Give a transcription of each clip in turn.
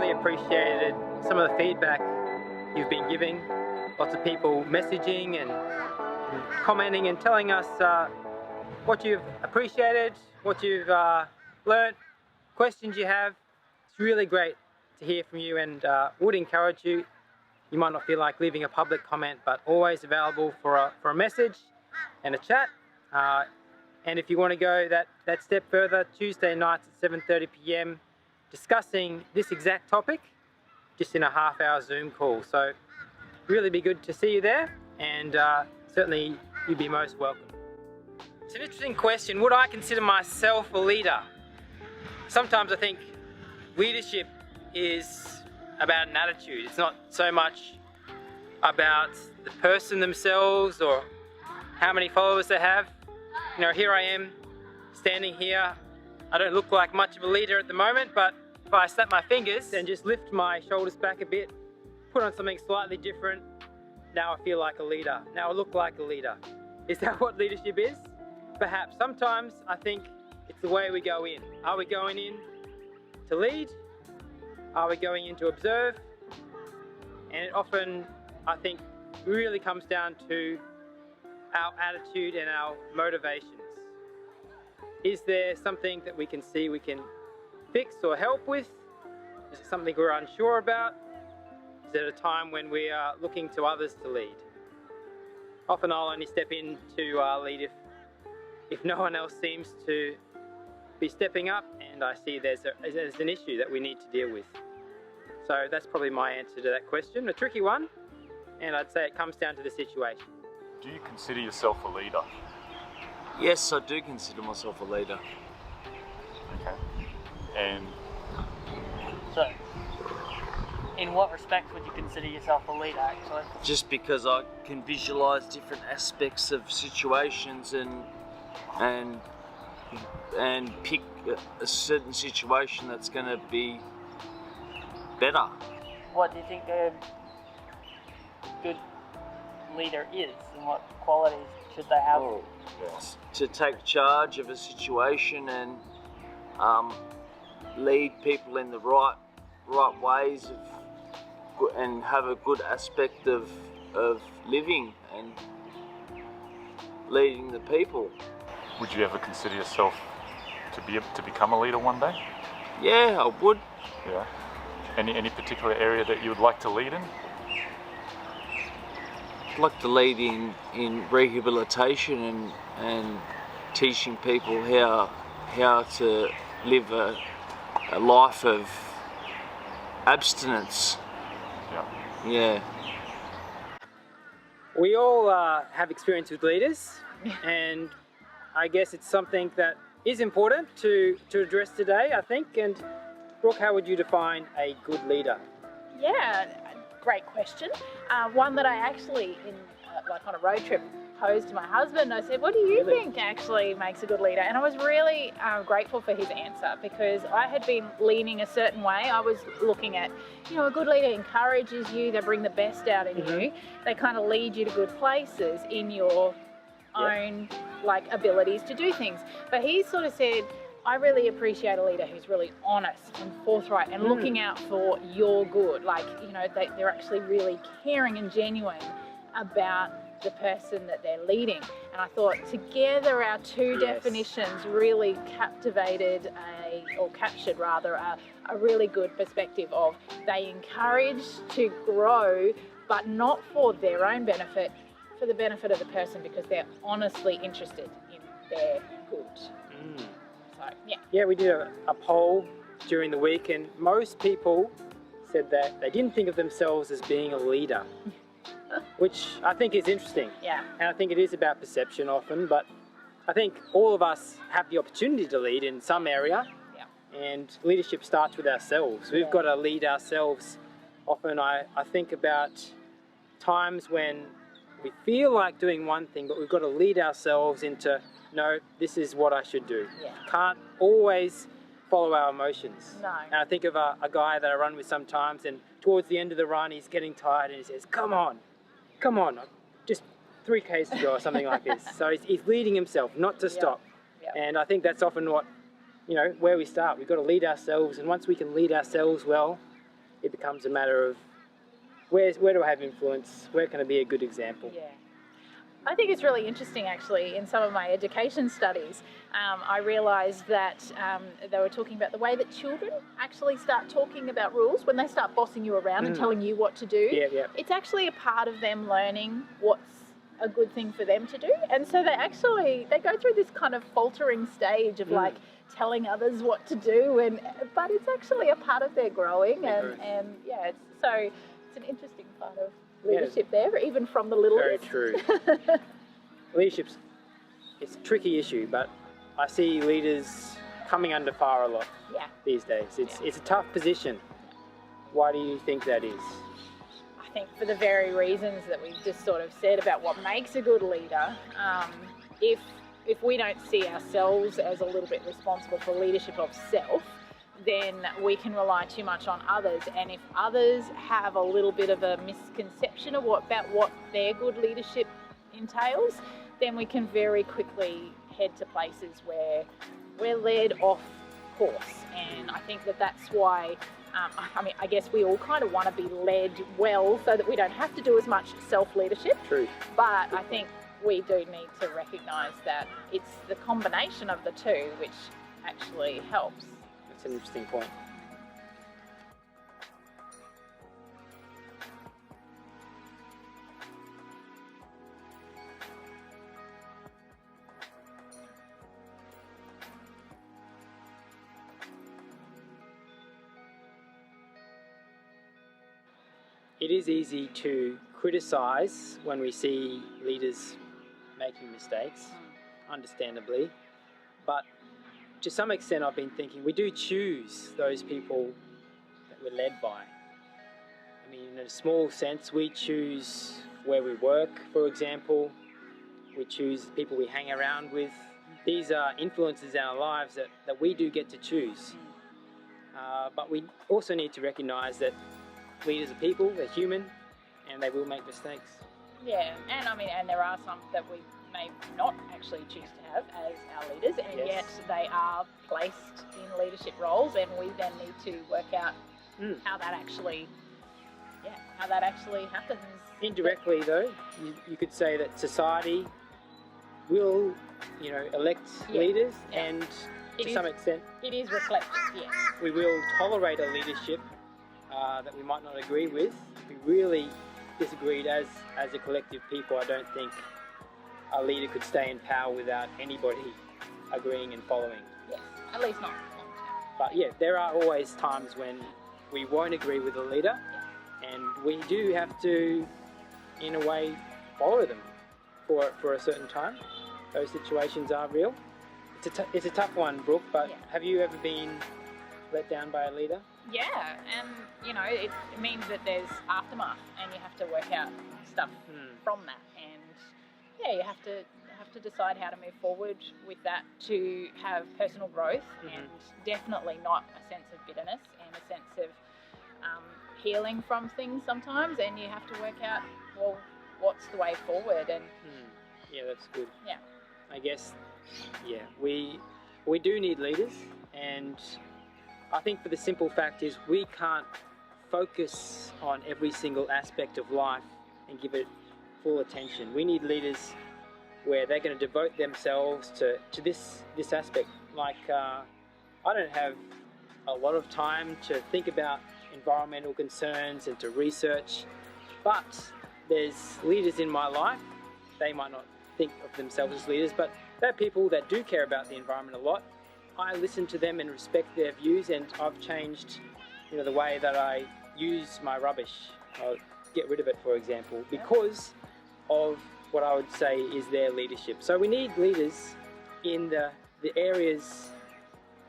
really appreciated some of the feedback you've been giving. Lots of people messaging and commenting and telling us what you've appreciated, what you've learnt, questions you have. It's really great to hear from you, and would encourage you. You might not feel like leaving a public comment, but always available for a message and a chat. And if you want to go that step further, Tuesday nights at 7:30 p.m, discussing this exact topic, just in a half-hour Zoom call. So really be good to see you there, and certainly you'd be most welcome. It's an interesting question. Would I consider myself a leader? Sometimes I think leadership is about an attitude. It's not so much about the person themselves or how many followers they have. You know, here I am standing here. I don't look like much of a leader at the moment, but if I snap my fingers and just lift my shoulders back a bit, put on something slightly different, now I feel like a leader. Now I look like a leader. Is that what leadership is? Perhaps. Sometimes I think it's the way we go in. Are we going in to lead? Are we going in to observe? And it often, I think, really comes down to our attitude and our motivations. Is there something that we can see we can fix or help with? Is it something we're unsure about? Is it a time when we are looking to others to lead? Often I'll only step in to lead if no one else seems to be stepping up and I see there's an issue that we need to deal with. So that's probably my answer to that question. A tricky one, and I'd say it comes down to the situation. Do you consider yourself a leader? Yes, I do consider myself a leader. Okay. And So, in what respects would you consider yourself a leader, actually? Just because I can visualise different aspects of situations and pick a certain situation that's going to be better. What do you think a good leader is, and what qualities should they have? Oh, yes. To take charge of a situation and lead people in the right ways and have a good aspect of living and leading the people. would you ever consider yourself to become a leader one day? Yeah, I would. Yeah. Any particular area that you would like to lead in? I'd like to lead in rehabilitation and teaching people how to live a life of abstinence. Yeah. Yeah. We all have experience with leaders, and I guess it's something that is important to address today, I think. And Brooke, how would you define a good leader? Yeah, great question. One that I actually, on a road trip, posed to my husband. I said, what do you think actually makes a good leader? And I was really grateful for his answer, because I had been leaning a certain way. I was looking at, a good leader encourages you, they bring the best out in you. They kind of lead you to good places in your own abilities to do things. But he sort of said, I really appreciate a leader who's really honest and forthright and looking out for your good. They're actually really caring and genuine about the person that they're leading. And I thought together our two definitions really captured a really good perspective of they encourage to grow, but not for their own benefit, for the benefit of the person, because they're honestly interested in their good. So, Yeah, we did a poll during the week, and most people said that they didn't think of themselves as being a leader, which I think is interesting. Yeah. And I think it is about perception often, but I think all of us have the opportunity to lead in some area. Yeah. And leadership starts with ourselves. We've got to lead ourselves. Often I think about times when we feel like doing one thing, but we've got to lead ourselves into, no, this is what I should do. Yeah. Can't always follow our emotions. No. And I think of a guy that I run with sometimes, and towards the end of the run he's getting tired and he says, come on, just 3Ks to go or something like this. So he's leading himself not to stop. Yep. And I think that's often what, where we start. We've got to lead ourselves, and once we can lead ourselves well, it becomes a matter of where do I have influence? Where can I be a good example? Yeah. I think it's really interesting, actually, in some of my education studies, I realised that they were talking about the way that children actually start talking about rules when they start bossing you around and telling you what to do. Yeah. It's actually a part of them learning what's a good thing for them to do. And so they go through this kind of faltering stage of like telling others what to do, but it's actually a part of their growing. And yeah, it's an interesting part of leadership there, even from the littlest. Very true. Leadership's it's a tricky issue, but I see leaders coming under fire a lot these days. It's a tough position. Why do you think that is? I think for the very reasons that we've just sort of said about what makes a good leader. If we don't see ourselves as a little bit responsible for leadership of self, then we can rely too much on others. And if others have a little bit of a misconception of about what their good leadership entails, then we can very quickly head to places where we're led off course. And I think that's why, I guess we all kind of want to be led well so that we don't have to do as much self-leadership. True. But I think we do need to recognise that it's the combination of the two which actually helps. That's an interesting point. It is easy to criticise when we see leaders making mistakes, understandably, but to some extent I've been thinking we do choose those people that we're led by. I mean, in a small sense, we choose where we work, for example. We choose people we hang around with. These are influences in our lives that we do get to choose. But we also need to recognise that leaders are people, they're human, and they will make mistakes. Yeah, and there are some that we may not actually choose to have as our leaders, and yet they are placed in leadership roles, and we then need to work out how that actually happens. Indirectly, though, you could say that society will, elect leaders, and to some extent, it is reflective. Yes, we will tolerate a leadership that we might not agree with. If we really disagreed as a collective people, I don't think a leader could stay in power without anybody agreeing and following. Yes, at least not long term. But yeah, there are always times when we won't agree with a leader, and we do have to, in a way, follow them for a certain time. Those situations are real. It's a tough one, Brooke, but have you ever been let down by a leader? Yeah, and it means that there's aftermath, and you have to work out stuff from that, and you have to decide how to move forward with that to have personal growth, and definitely not a sense of bitterness and a sense of healing from things sometimes, and you have to work out, well, what's the way forward. And yeah, that's good. Yeah, I guess we do need leaders, and I think for the simple fact is we can't focus on every single aspect of life and give it full attention. We need leaders where they're going to devote themselves to this aspect. Like I don't have a lot of time to think about environmental concerns and to research, but there's leaders in my life. They might not think of themselves as leaders, but they're people that do care about the environment a lot. I listen to them and respect their views, and I've changed, the way that I use my rubbish. I'll get rid of it, for example, because of what I would say is their leadership. So we need leaders in the areas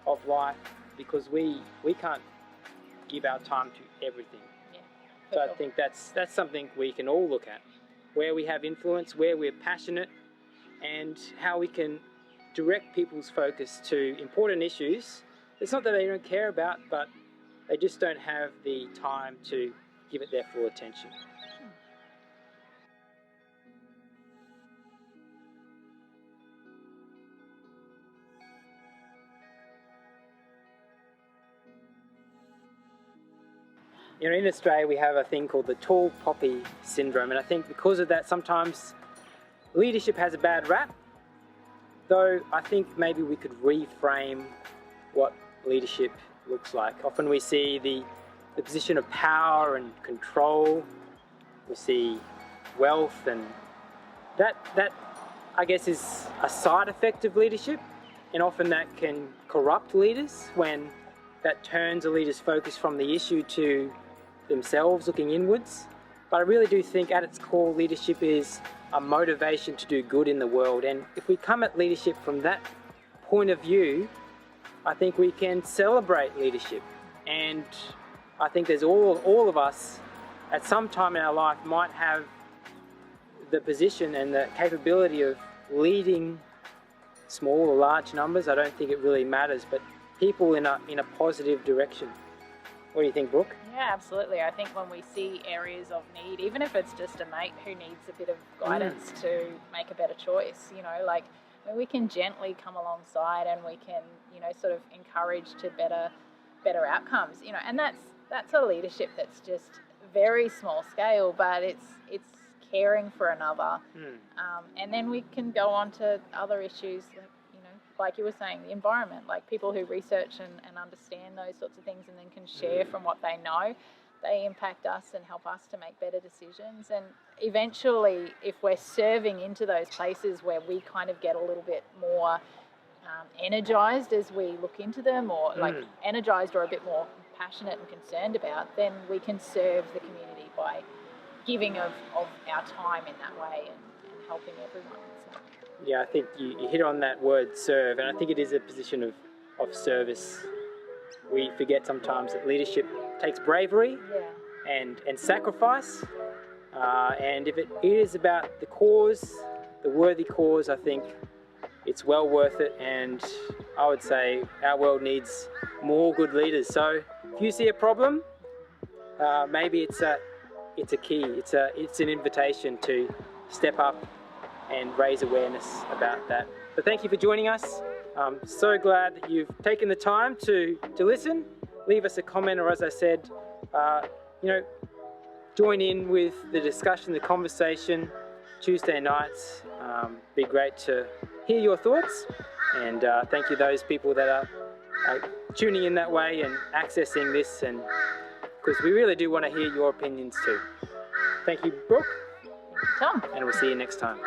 of life, because we can't give our time to everything. Yeah, so I think that's something we can all look at, where we have influence, where we're passionate, and how we can direct people's focus to important issues. It's not that they don't care about, but they just don't have the time to give it their full attention. You know, in Australia we have a thing called the tall poppy syndrome, and I think because of that sometimes leadership has a bad rap, though I think maybe we could reframe what leadership looks like. Often we see the position of power and control, we see wealth, and that I guess is a side effect of leadership, and often that can corrupt leaders when that turns a leader's focus from the issue to themselves looking inwards. But I really do think at its core leadership is a motivation to do good in the world, and if we come at leadership from that point of view, I think we can celebrate leadership. And I think there's all of us at some time in our life might have the position and the capability of leading small or large numbers. I don't think it really matters, but people in a positive direction. What do you think, Brooke? Yeah, absolutely. I think when we see areas of need, even if it's just a mate who needs a bit of guidance to make a better choice, you know, like we can gently come alongside and we can, you know, sort of encourage to better outcomes, you know, and that's a leadership that's just very small scale, but it's caring for another. And then we can go on to other issues, like you were saying, the environment, like people who research and understand those sorts of things and then can share from what they know, they impact us and help us to make better decisions. And eventually, if we're serving into those places where we kind of get a little bit more energized as we look into them, or like energized or a bit more passionate and concerned about, then we can serve the community by giving of our time in that way and helping everyone. So. Yeah, I think you hit on that word, serve, and I think it is a position of service. We forget sometimes that leadership takes bravery and sacrifice, and if it is about the cause, the worthy cause, I think it's well worth it, and I would say our world needs more good leaders. So if you see a problem, maybe it's a key, it's an invitation to step up and raise awareness about that. But thank you for joining us. I'm so glad that you've taken the time to listen. Leave us a comment, or as I said, join in with the discussion, the conversation Tuesday nights. Be great to hear your thoughts, and thank you those people that are tuning in that way and accessing this, and because we really do want to hear your opinions too. Thank you, Brooke. Thank you, Tom. And we'll see you next time.